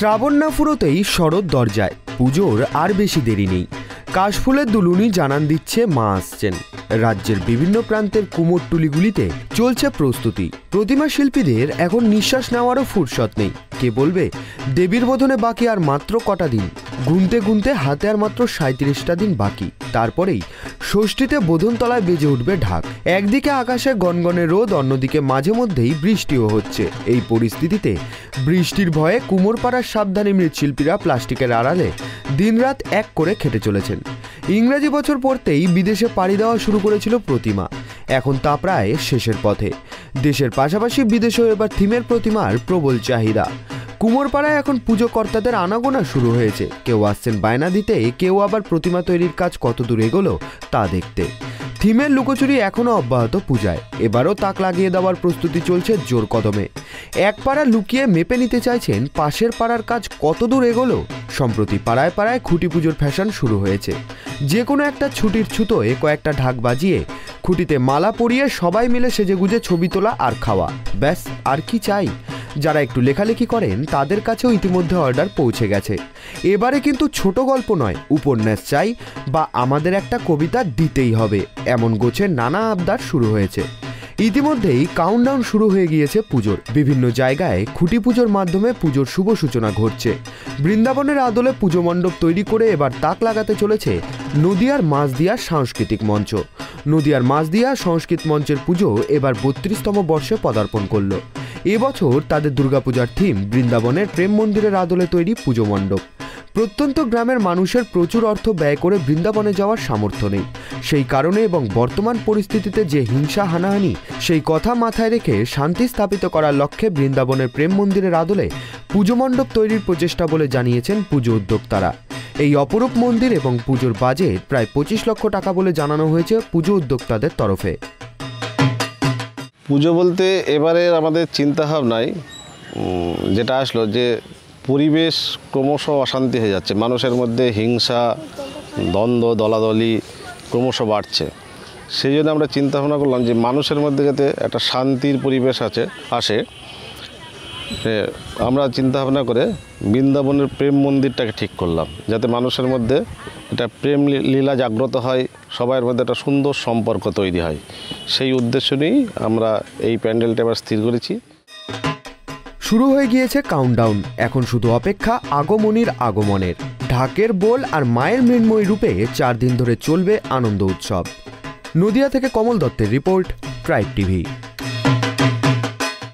শ্রাবণ না ফুরোতেই শরৎ দরজায়, পুজোর আর বেশি দেরি নেই। কাশফুলের দুলুনি জানান দিচ্ছে মা আসছেন। রাজ্যের বিভিন্ন প্রান্তের কুমোরটুলিগুলিতে চলছে প্রস্তুতি। প্রতিমা শিল্পীদের এখন নিঃশ্বাস নেওয়ারও ফুরসত নেই। কে বলবে দেবীর বোধনে বাকি আর মাত্র কটা দিন। গুনতে গুনতে হাতে আর মাত্র 37টা দিন বাকি। তারপরেই ষষ্ঠীতে বোধনতলায় বেজে উঠবে ঢাক। একদিকে আকাশে গনগনে রোদ, অন্যদিকে মাঝে মধ্যেই বৃষ্টিও হচ্ছে। এই পরিস্থিতিতে বৃষ্টির ভয়ে কুমোরপাড়ার সাবধানী মৃৎশিল্পীরা প্লাস্টিকের আড়ালে দিনরাত এক করে খেটে চলেছেন। ইংরেজি বছর পড়তেই বিদেশে পাড়ি দেওয়া শুরু করেছিল প্রতিমা। এখন তা প্রায় শেষের পথে। দেশের পাশাপাশি বিদেশেও এবার থিমের প্রতিমার প্রবল চাহিদা। কুমোরপাড়ায় এখন পুজো কর্তাদের আনাগোনা শুরু হয়েছে। কেউ আসছেন বায়না দিতে, কেউ আবার প্রতিমা তৈরির কাজ কত দূর এগোলো তা দেখতে। থিমের লুকোচুরি এখনও অব্যাহত পূজায়। এবারও তাক লাগিয়ে দেওয়ার প্রস্তুতি চলছে জোর কদমে। এক পাড়া লুকিয়ে মেপে নিতে চাইছেন পাশের পাড়ার কাজ কত দূর এগোলো। সম্প্রতি পাড়ায় পাড়ায় খুঁটি পুজোর ফ্যাশন শুরু হয়েছে। যে কোনো একটা ছুটির ছুতোয় কয়েকটা ঢাক বাজিয়ে খুঁটিতে মালা পরিয়ে সবাই মিলে সেজেগুজে ছবি তোলা আর খাওয়া, ব্যাস আর কি চাই। যারা একটু লেখালেখি করেন তাদের কাছেও ইতিমধ্যে অর্ডার পৌঁছে গেছে। এবারে কিন্তু ছোট গল্প নয়, উপন্যাস চাই বা আমাদের একটা কবিতা দিতেই হবে, এমন গোছের নানা আবদার শুরু হয়েছে। ইতিমধ্যেই কাউন্টডাউন শুরু হয়ে গিয়েছে পুজোর। বিভিন্ন জায়গায় খুঁটি পুজোর মাধ্যমে পুজোর শুভ সূচনা ঘটছে। বৃন্দাবনের আদলে পুজো মণ্ডপ তৈরি করে এবার তাক লাগাতে চলেছে নদিয়ার মাঝদিয়া সাংস্কৃতিক মঞ্চ। নদিয়ার মাঝদিয়া সংস্কৃত মঞ্চের পুজো এবার 32তম বর্ষে পদার্পণ করল। এবছর তাদের দুর্গাপূজার থিম বৃন্দাবনের প্রেম মন্দিরের আদলে তৈরি পুজো মণ্ডপ। প্রত্যন্ত গ্রামের মানুষের প্রচুর অর্থ ব্যয় করে বৃন্দাবনে যাওয়ার সামর্থ্য নেই। সেই কারণে এবং বর্তমান পরিস্থিতিতে যে হিংসা হানাহানি, সেই কথা মাথায় রেখে শান্তি স্থাপিত করার লক্ষ্যে বৃন্দাবনের প্রেম মন্দিরের আদলে পুজো মণ্ডপ তৈরির প্রচেষ্টা বলে জানিয়েছেন পুজো উদ্যোক্তারা। এই অপরূপ মন্দির এবং পুজোর বাজেট প্রায় 25 লক্ষ টাকা বলে জানানো হয়েছে পুজো উদ্যোক্তাদের তরফে। পুজো বলতে এবারে আমাদের চিন্তাভাবনায় যেটা আসলো যে পরিবেশ ক্রমশ অশান্তি হয়ে যাচ্ছে, মানুষের মধ্যে হিংসা, দ্বন্দ্ব, দলাদলি ক্রমশ বাড়ছে। সেই জন্য আমরা চিন্তাভাবনা করলাম যে মানুষের মধ্যে যাতে একটা শান্তির পরিবেশ আসে, আমরা চিন্তাভাবনা করে বৃন্দাবনের প্রেম মন্দিরটাকে ঠিক করলাম, যাতে মানুষের মধ্যে এটা প্রেম লীলা জাগ্রত হয়, সবার মধ্যে একটা সুন্দর সম্পর্ক তৈরি হয়। সেই উদ্দেশ্য নিয়েই আমরা এই প্যান্ডেলটা এবার স্থির করেছি। শুরু হয়ে গিয়েছে কাউন্টডাউন। এখন শুধু অপেক্ষা আগমনীর আগমনের। ঢাকের বোল আর মায়ের মৃন্ময়ী রূপে 4 দিন ধরে চলবে আনন্দ উৎসব। নদিয়া থেকে কমল দত্তের রিপোর্ট, ট্রাইব টিভি।